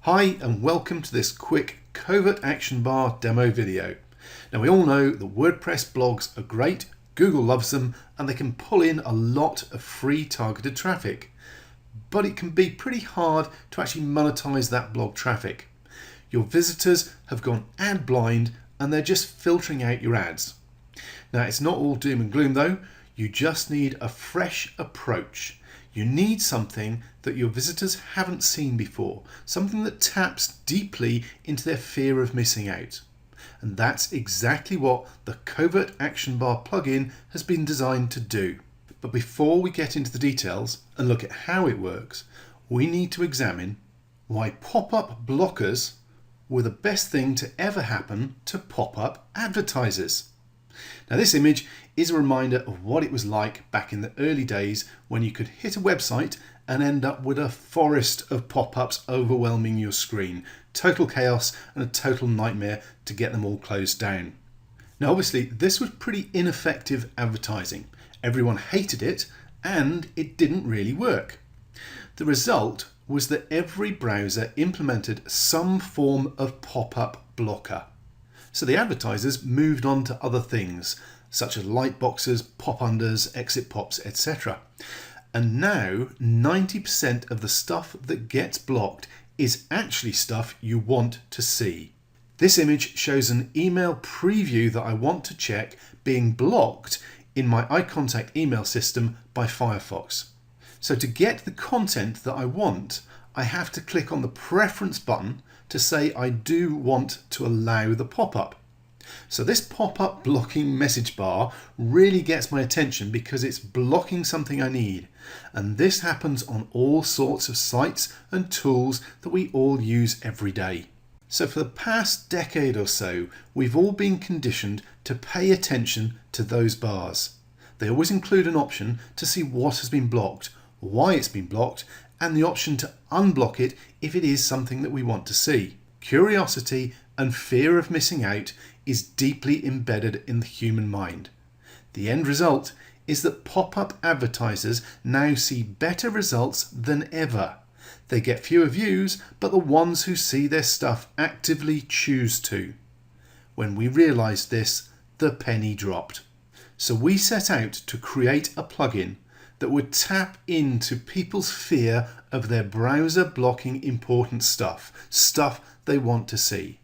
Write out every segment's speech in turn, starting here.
Hi and welcome to this quick Covert Action Bar demo video. Now we all know that WordPress blogs are great, Google loves them and they can pull in a lot of free targeted traffic. But it can be pretty hard to actually monetize that blog traffic. Your visitors have gone ad blind and they're just filtering out your ads. Now it's not all doom and gloom though, you just need a fresh approach. You need something that your visitors haven't seen before, something that taps deeply into their fear of missing out. And that's exactly what the Covert Action Bar plugin has been designed to do. But before we get into the details and look at how it works, we need to examine why pop-up blockers were the best thing to ever happen to pop-up advertisers. Now this image is a reminder of what it was like back in the early days when you could hit a website and end up with a forest of pop-ups overwhelming your screen. Total chaos and a total nightmare to get them all closed down. Now obviously this was pretty ineffective advertising. Everyone hated it and it didn't really work. The result was that every browser implemented some form of pop-up blocker. So the advertisers moved on to other things, such as lightboxes, pop-unders, exit pops, etc. And now 90% of the stuff that gets blocked is actually stuff you want to see. This image shows an email preview that I want to check being blocked in my iContact email system by Firefox. So to get the content that I want, I have to click on the preference button to say I do want to allow the pop-up. So this pop-up blocking message bar really gets my attention because it's blocking something I need. And this happens on all sorts of sites and tools that we all use every day. So for the past decade or so, we've all been conditioned to pay attention to those bars. They always include an option to see what has been blocked, why it's been blocked, and the option to unblock it if it is something that we want to see. Curiosity and fear of missing out is deeply embedded in the human mind. The end result is that pop-up advertisers now see better results than ever. They get fewer views, but the ones who see their stuff actively choose to. When we realised this, the penny dropped. So we set out to create a plugin that would tap into people's fear of their browser blocking important stuff they want to see.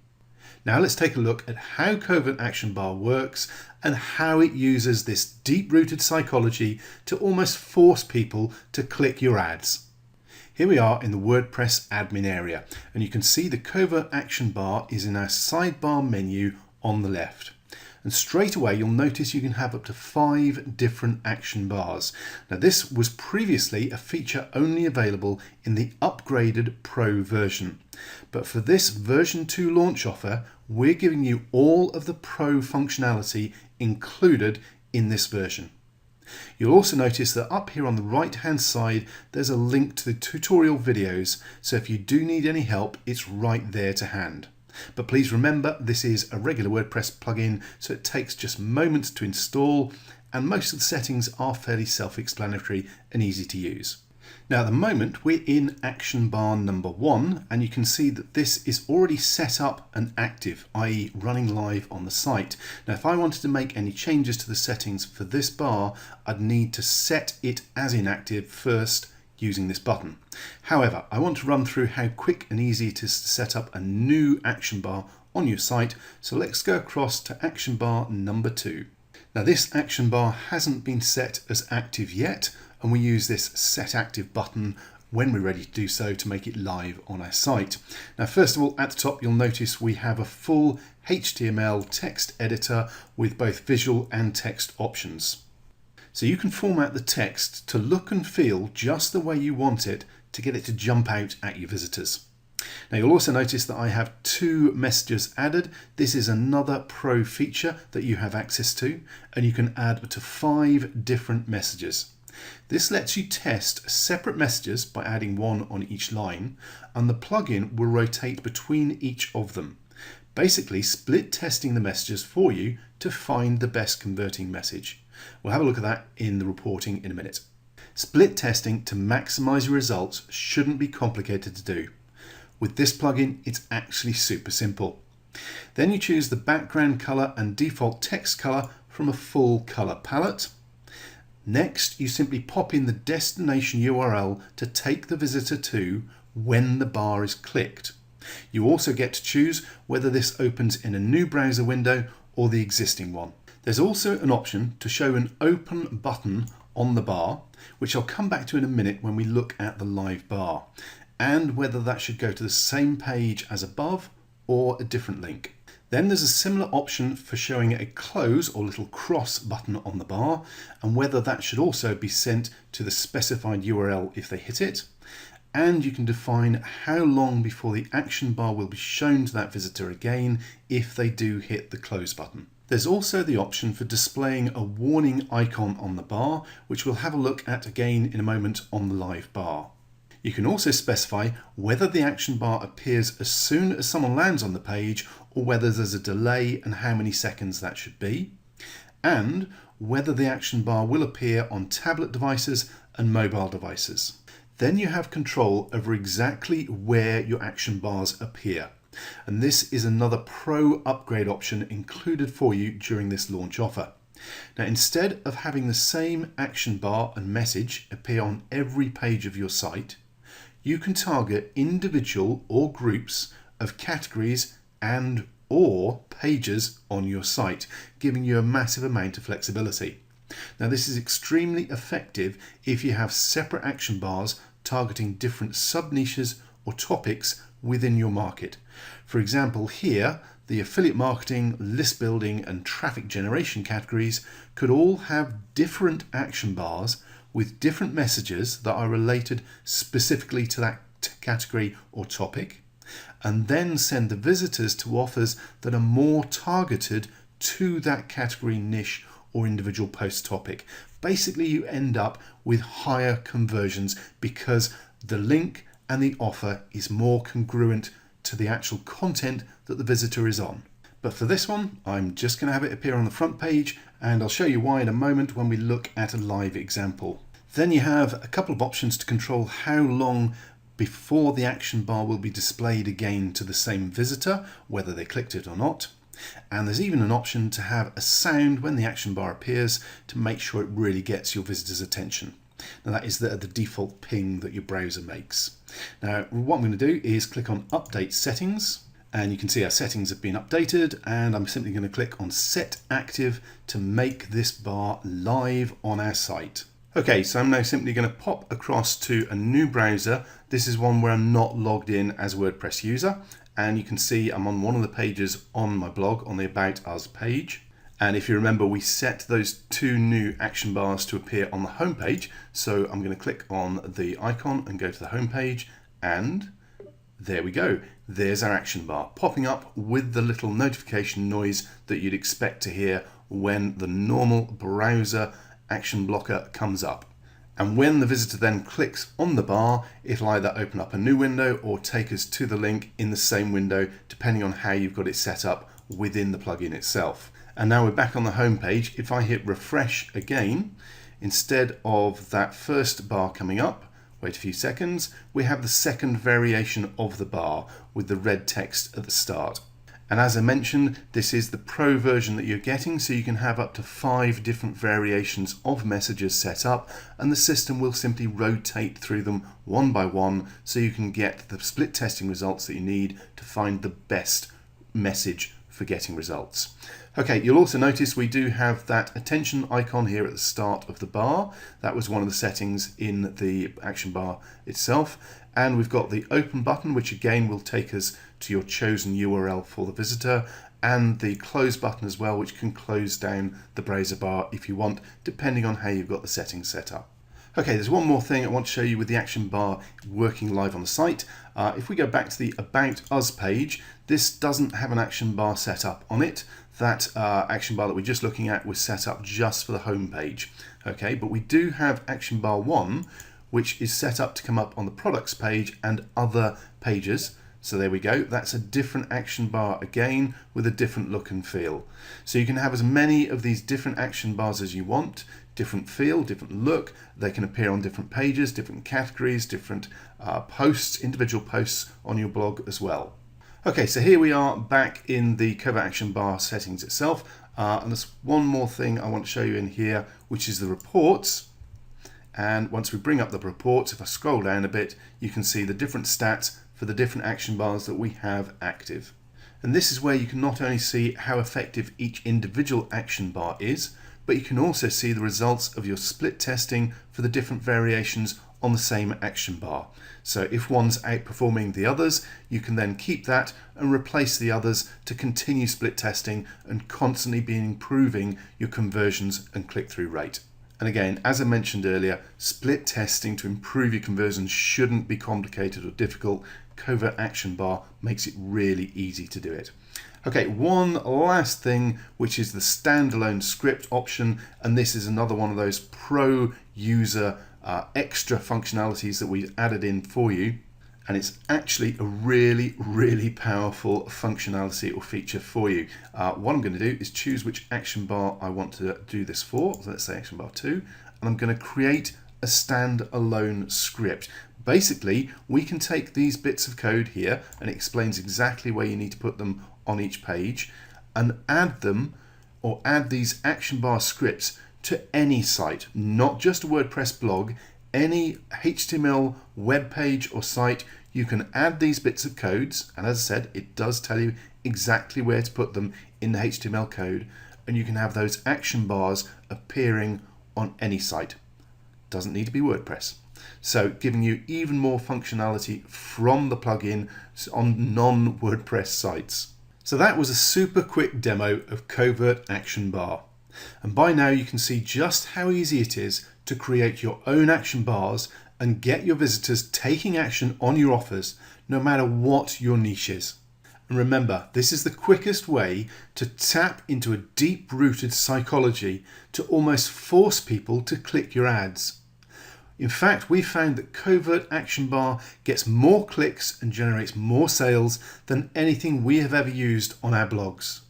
Now let's take a look at how Covert Action Bar works and how it uses this deep-rooted psychology to almost force people to click your ads. Here we are in the WordPress admin area, and you can see the Covert Action Bar is in our sidebar menu on the left. And straight away you'll notice you can have up to 5 different action bars. Now this was previously a feature only available in the upgraded Pro version. But for this version 2 launch offer, we're giving you all of the Pro functionality included in this version. You'll also notice that up here on the right hand side there's a link to the tutorial videos, so if you do need any help it's right there to hand. But please remember this is a regular WordPress plugin, so it takes just moments to install and most of the settings are fairly self-explanatory and easy to use. Now at the moment we're in action bar number 1 and you can see that this is already set up and active, i.e. running live on the site. Now if I wanted to make any changes to the settings for this bar, I'd need to set it as inactive first using this button. However, I want to run through how quick and easy it is to set up a new action bar on your site, so let's go across to action bar number 2. Now this action bar hasn't been set as active yet, and we use this set active button when we're ready to do so to make it live on our site. Now first of all, at the top you'll notice we have a full HTML text editor with both visual and text options. So you can format the text to look and feel just the way you want it to get it to jump out at your visitors. Now you'll also notice that I have 2 messages added. This is another Pro feature that you have access to, and you can add up to 5 different messages. This lets you test separate messages by adding one on each line, and the plugin will rotate between each of them, basically split testing the messages for you to find the best converting message. We'll have a look at that in the reporting in a minute. Split testing to maximize your results shouldn't be complicated to do. With this plugin, it's actually super simple. Then you choose the background color and default text color from a full color palette. Next, you simply pop in the destination URL to take the visitor to when the bar is clicked. You also get to choose whether this opens in a new browser window or the existing one. There's also an option to show an open button on the bar, which I'll come back to in a minute when we look at the live bar, and whether that should go to the same page as above or a different link. Then there's a similar option for showing a close or little cross button on the bar, and whether that should also be sent to the specified URL if they hit it. And you can define how long before the action bar will be shown to that visitor again if they do hit the close button. There's also the option for displaying a warning icon on the bar, which we'll have a look at again in a moment on the live bar. You can also specify whether the action bar appears as soon as someone lands on the page or whether there's a delay and how many seconds that should be, and whether the action bar will appear on tablet devices and mobile devices. Then you have control over exactly where your action bars appear. And this is another pro upgrade option included for you during this launch offer. Now, instead of having the same action bar and message appear on every page of your site, you can target individual or groups of categories and or pages on your site, giving you a massive amount of flexibility. Now, this is extremely effective if you have separate action bars targeting different sub-niches or topics within your market. For example, here, the affiliate marketing, list building, and traffic generation categories could all have different action bars with different messages that are related specifically to that category or topic, and then send the visitors to offers that are more targeted to that category, niche, or individual post topic. Basically, you end up with higher conversions because the link and the offer is more congruent to the actual content that the visitor is on. But for this one, I'm just going to have it appear on the front page, and I'll show you why in a moment when we look at a live example. Then you have a couple of options to control how long before the action bar will be displayed again to the same visitor, whether they clicked it or not. And there's even an option to have a sound when the action bar appears to make sure it really gets your visitor's attention. Now, that is the default ping that your browser makes. Now, what I'm going to do is click on Update Settings, and you can see our settings have been updated, and I'm simply going to click on Set Active to make this bar live on our site. Okay, so I'm now simply going to pop across to a new browser. This is one where I'm not logged in as a WordPress user, and you can see I'm on one of the pages on my blog on the About Us page. And if you remember, we set those two new action bars to appear on the home page. So I'm going to click on the icon and go to the home page, and there we go. There's our action bar popping up with the little notification noise that you'd expect to hear when the normal browser action blocker comes up. And when the visitor then clicks on the bar, it'll either open up a new window or take us to the link in the same window, depending on how you've got it set up within the plugin itself. And now we're back on the home page. If I hit refresh again, instead of that first bar coming up, wait a few seconds, we have the second variation of the bar with the red text at the start. And as I mentioned, this is the pro version that you're getting, so you can have up to 5 different variations of messages set up, and the system will simply rotate through them one by one so you can get the split testing results that you need to find the best message for getting results. Okay, you'll also notice we do have that attention icon here at the start of the bar. That was one of the settings in the action bar itself. And we've got the open button, which again will take us to your chosen URL for the visitor, and the close button as well, which can close down the browser bar if you want, depending on how you've got the settings set up. Okay, there's one more thing I want to show you with the action bar working live on the site. If we go back to the About Us page, this doesn't have an action bar set up on it. That action bar that we're just looking at was set up just for the home page. Okay, but we do have action bar 1, which is set up to come up on the products page and other pages. So there we go, that's a different action bar again with a different look and feel. So you can have as many of these different action bars as you want, different feel, different look. They can appear on different pages, different categories, different posts, individual posts on your blog as well. Okay, so here we are back in the Covert Action Bar settings itself. And there's one more thing I want to show you in here, which is the reports. And once we bring up the reports, if I scroll down a bit, you can see the different stats for the different action bars that we have active. And this is where you can not only see how effective each individual action bar is, but you can also see the results of your split testing for the different variations on the same action bar. So if one's outperforming the others, you can then keep that and replace the others to continue split testing and constantly be improving your conversions and click-through rate. And again, as I mentioned earlier, split testing to improve your conversions shouldn't be complicated or difficult. Covert Action Bar makes it really easy to do it. Okay, one last thing, which is the standalone script option, and this is another one of those pro user extra functionalities that we've added in for you. And it's actually a really powerful functionality or feature for you. What I'm going to do is choose which action bar I want to do this for. So let's say action bar 2, and I'm going to create a standalone script. Basically, we can take these bits of code here, and it explains exactly where you need to put them on each page, and add them or add these action bar scripts to any site, not just a WordPress blog. Any HTML web page or site, you can add these bits of codes, and as I said, it does tell you exactly where to put them in the HTML code, and you can have those action bars appearing on any site. Doesn't need to be WordPress. So giving you even more functionality from the plugin on non-WordPress sites. So that was a super quick demo of Covert Action Bar. And by now you can see just how easy it is to create your own action bars and get your visitors taking action on your offers, no matter what your niche is. And remember, this is the quickest way to tap into a deep-rooted psychology to almost force people to click your ads. In fact, we found that Covert Action Bar gets more clicks and generates more sales than anything we have ever used on our blogs.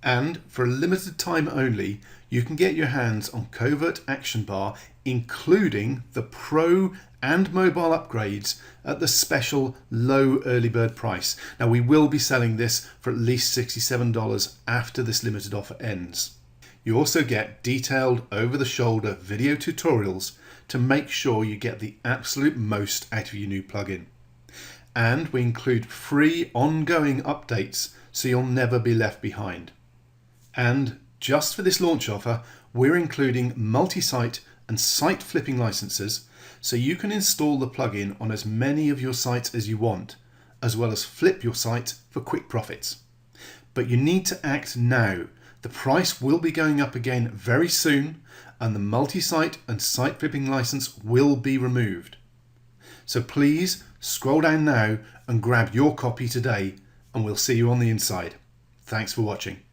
And for a limited time only, you can get your hands on Covert Action Bar, including the Pro and mobile upgrades at the special low early bird price. Now, we will be selling this for at least $67 after this limited offer ends. You also get detailed over-the-shoulder video tutorials to make sure you get the absolute most out of your new plugin. And we include free ongoing updates so you'll never be left behind. And just for this launch offer, we're including multi-site and site flipping licenses so you can install the plugin on as many of your sites as you want, as well as flip your site for quick profits. But you need to act now. The price will be going up again very soon, and the multi-site and site flipping license will be removed. So please scroll down now and grab your copy today, and we'll see you on the inside. Thanks for watching.